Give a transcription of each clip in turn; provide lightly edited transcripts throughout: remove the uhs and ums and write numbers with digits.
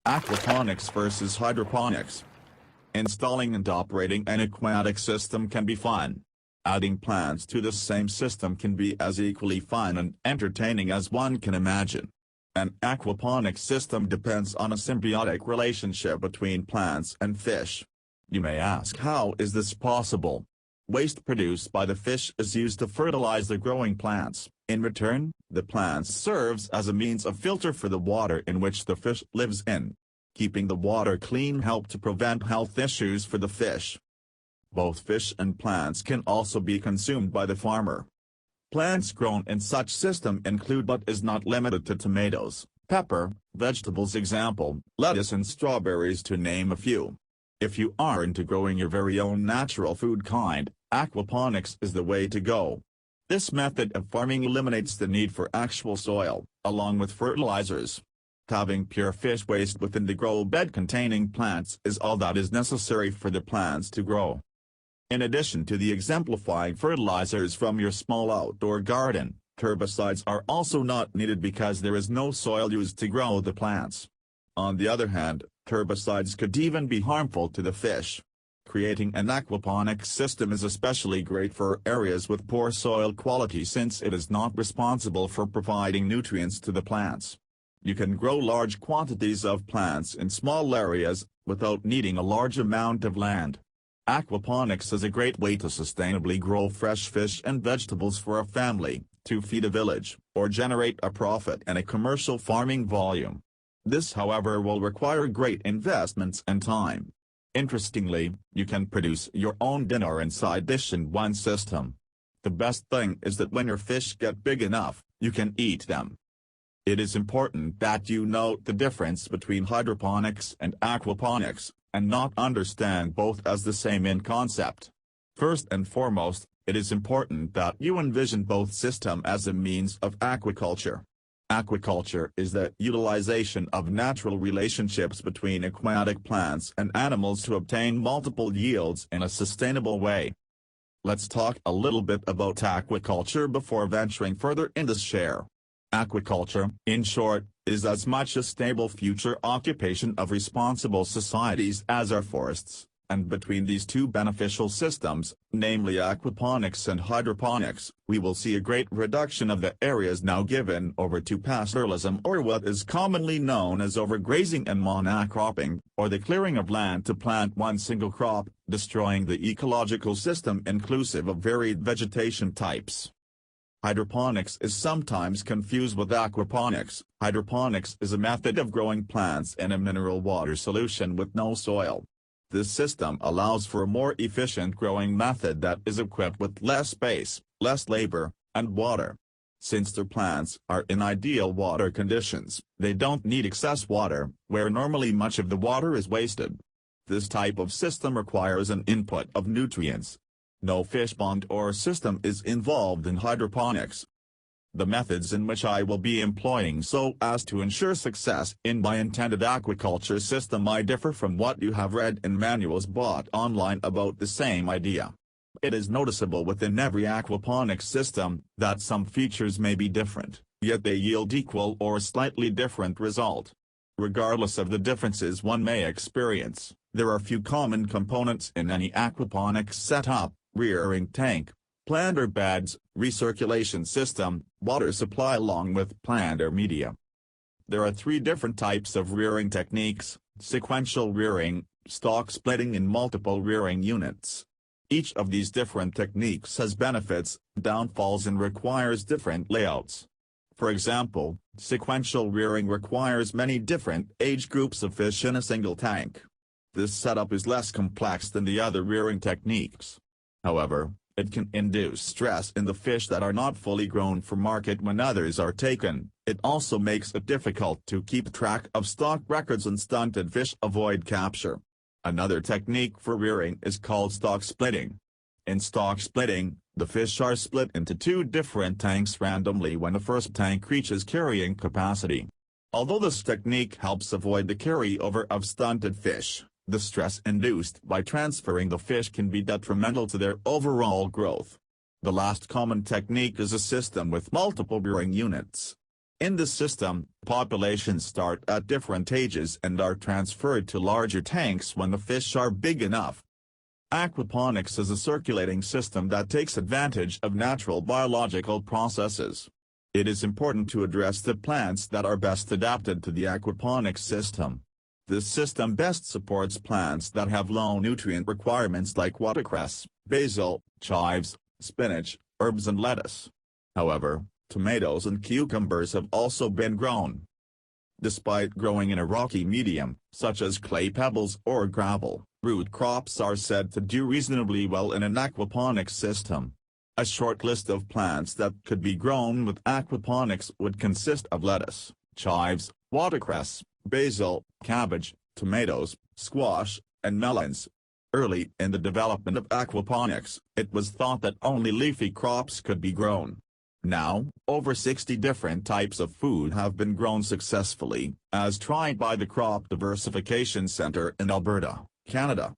Aquaponics versus hydroponics. Installing and operating an aquatic system can be fun. Adding plants to the same system can be as equally fun and entertaining as one can imagine. An aquaponics system depends on a symbiotic relationship between plants and fish. You may ask, how is this possible? Waste produced by the fish is used to fertilize the growing plants. In return, the plant serves as a means of filter for the water in which the fish lives in. Keeping the water clean helps to prevent health issues for the fish. Both fish and plants can also be consumed by the farmer. Plants grown in such system include but is not limited to tomatoes, pepper, vegetables example, lettuce and strawberries to name a few. If you are into growing your very own natural food kind, aquaponics is the way to go. This method of farming eliminates the need for actual soil, along with fertilizers. Having pure fish waste within the grow bed containing plants is all that is necessary for the plants to grow. In addition to the exemplifying fertilizers from your small outdoor garden, herbicides are also not needed because there is no soil used to grow the plants. On the other hand, herbicides could even be harmful to the fish. Creating an aquaponics system is especially great for areas with poor soil quality since it is not responsible for providing nutrients to the plants. You can grow large quantities of plants in small areas, without needing a large amount of land. Aquaponics is a great way to sustainably grow fresh fish and vegetables for a family, to feed a village, or generate a profit in a commercial farming volume. This however will require great investments and time. Interestingly, you can produce your own dinner and side dish in one system. The best thing is that when your fish get big enough, you can eat them. It is important that you note the difference between hydroponics and aquaponics, and not understand both as the same in concept. First and foremost, it is important that you envision both systems as a means of aquaculture. Aquaculture is the utilization of natural relationships between aquatic plants and animals to obtain multiple yields in a sustainable way. Let's talk a little bit about aquaculture before venturing further in this share. Aquaculture, in short, is as much a stable future occupation of responsible societies as are forests, and between these two beneficial systems, namely aquaponics and hydroponics, we will see a great reduction of the areas now given over to pastoralism or what is commonly known as overgrazing and monocropping, or the clearing of land to plant one single crop, destroying the ecological system inclusive of varied vegetation types. Hydroponics is sometimes confused with aquaponics. Hydroponics is a method of growing plants in a mineral water solution with no soil. This system allows for a more efficient growing method that is equipped with less space, less labor, and water. Since the plants are in ideal water conditions, they don't need excess water, where normally much of the water is wasted. This type of system requires an input of nutrients. No fish pond or system is involved in hydroponics. The methods in which I will be employing so as to ensure success in my intended aquaculture system might differ from what you have read in manuals bought online about the same idea. It is noticeable within every aquaponics system that some features may be different, yet they yield equal or slightly different result. Regardless of the differences one may experience, there are few common components in any aquaponics setup: rearing tank, planter beds, recirculation system, water supply along with planter media. There are three different types of rearing techniques: sequential rearing, stalk splitting and multiple rearing units. Each of these different techniques has benefits, downfalls and requires different layouts. For example, sequential rearing requires many different age groups of fish in a single tank. This setup is less complex than the other rearing techniques. However, it can induce stress in the fish that are not fully grown for market when others are taken. It also makes it difficult to keep track of stock records and stunted fish avoid capture. Another technique for rearing is called stock splitting. In stock splitting, the fish are split into two different tanks randomly when the first tank reaches carrying capacity. Although this technique helps avoid the carryover of stunted fish, the stress induced by transferring the fish can be detrimental to their overall growth. The last common technique is a system with multiple rearing units. In this system, populations start at different ages and are transferred to larger tanks when the fish are big enough. Aquaponics is a circulating system that takes advantage of natural biological processes. It is important to address the plants that are best adapted to the aquaponics system. This system best supports plants that have low nutrient requirements like watercress, basil, chives, spinach, herbs and lettuce. However, tomatoes and cucumbers have also been grown. Despite growing in a rocky medium, such as clay pebbles or gravel, root crops are said to do reasonably well in an aquaponics system. A short list of plants that could be grown with aquaponics would consist of lettuce, chives, watercress, basil, cabbage, tomatoes, squash, and melons. Early in the development of aquaponics, it was thought that only leafy crops could be grown. Now, over 60 different types of food have been grown successfully, as tried by the Crop Diversification Center in Alberta, Canada.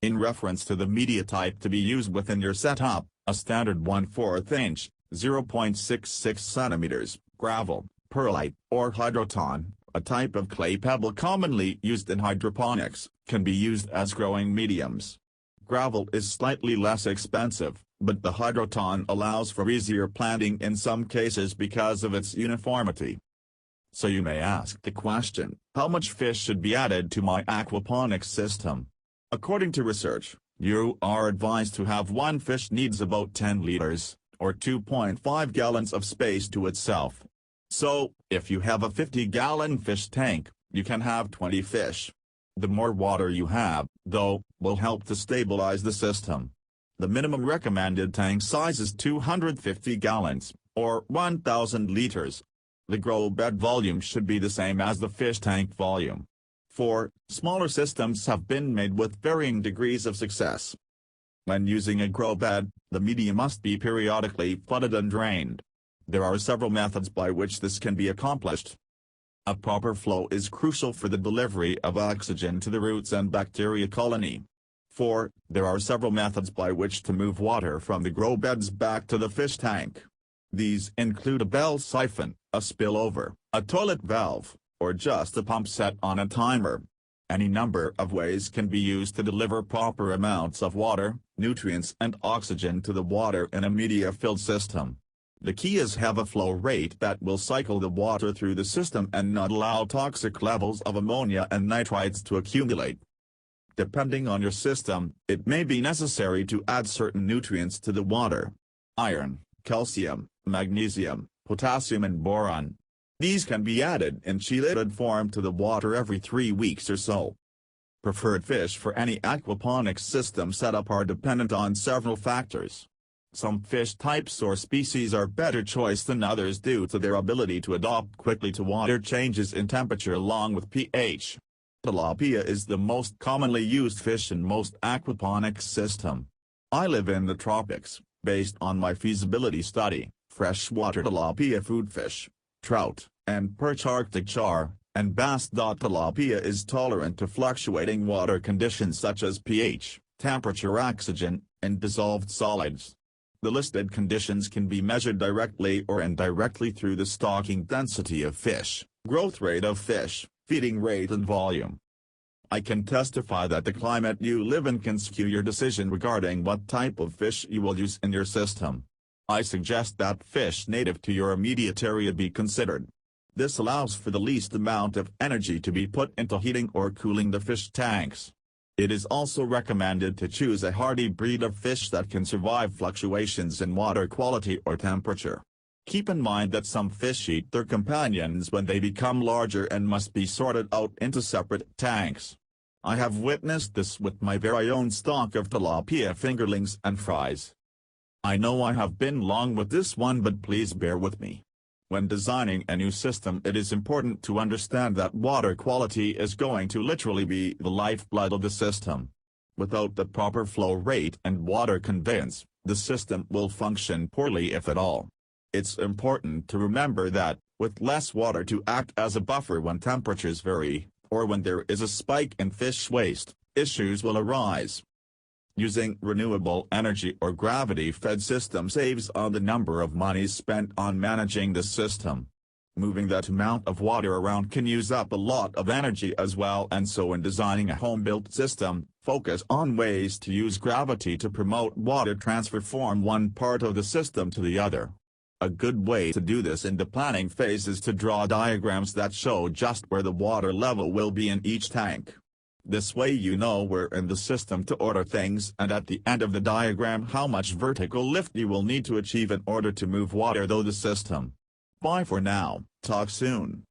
In reference to the media type to be used within your setup, a standard 1/4 inch, 0.66 centimeters, gravel, perlite, or hydroton, a type of clay pebble commonly used in hydroponics, can be used as growing mediums. Gravel is slightly less expensive, but the hydroton allows for easier planting in some cases because of its uniformity. So you may ask the question, how much fish should be added to my aquaponics system? According to research, you are advised to have one fish needs about 10 liters, or 2.5 gallons of space to itself. So, if you have a 50-gallon fish tank, you can have 20 fish. The more water you have, though, will help to stabilize the system. The minimum recommended tank size is 250 gallons, or 1,000 liters. The grow bed volume should be the same as the fish tank volume. Smaller systems have been made with varying degrees of success. When using a grow bed, the media must be periodically flooded and drained. There are several methods by which this can be accomplished. A proper flow is crucial for the delivery of oxygen to the roots and bacteria colony. There are several methods by which to move water from the grow beds back to the fish tank. These include a bell siphon, a spillover, a toilet valve, or just a pump set on a timer. Any number of ways can be used to deliver proper amounts of water, nutrients and oxygen to the water in a media-filled system. The key is have a flow rate that will cycle the water through the system and not allow toxic levels of ammonia and nitrites to accumulate. Depending on your system, it may be necessary to add certain nutrients to the water. Iron, calcium, magnesium, potassium and boron. These can be added in chelated form to the water every 3 weeks or so. Preferred fish for any aquaponics system setup are dependent on several factors. Some fish types or species are better choice than others due to their ability to adapt quickly to water changes in temperature along with pH. Tilapia is the most commonly used fish in most aquaponics system. I live in the tropics, based on my feasibility study, freshwater tilapia food fish, trout, and perch Arctic char, and bass. Tilapia is tolerant to fluctuating water conditions such as pH, temperature, oxygen, and dissolved solids. The listed conditions can be measured directly or indirectly through the stocking density of fish, growth rate of fish, feeding rate and volume. I can testify that the climate you live in can skew your decision regarding what type of fish you will use in your system. I suggest that fish native to your immediate area be considered. This allows for the least amount of energy to be put into heating or cooling the fish tanks. It is also recommended to choose a hardy breed of fish that can survive fluctuations in water quality or temperature. Keep in mind that some fish eat their companions when they become larger and must be sorted out into separate tanks. I have witnessed this with my very own stock of tilapia fingerlings and fries. I know I have been long with this one, but please bear with me. When designing a new system, it is important to understand that water quality is going to literally be the lifeblood of the system. Without the proper flow rate and water conveyance, the system will function poorly if at all. It's important to remember that, with less water to act as a buffer when temperatures vary, or when there is a spike in fish waste, issues will arise. Using renewable energy or gravity-fed system saves on the number of monies spent on managing the system. Moving that amount of water around can use up a lot of energy as well, and so in designing a home-built system, focus on ways to use gravity to promote water transfer from one part of the system to the other. A good way to do this in the planning phase is to draw diagrams that show just where the water level will be in each tank. This way you know where in the system to order things, and at the end of the diagram how much vertical lift you will need to achieve in order to move water through the system. Bye for now, talk soon.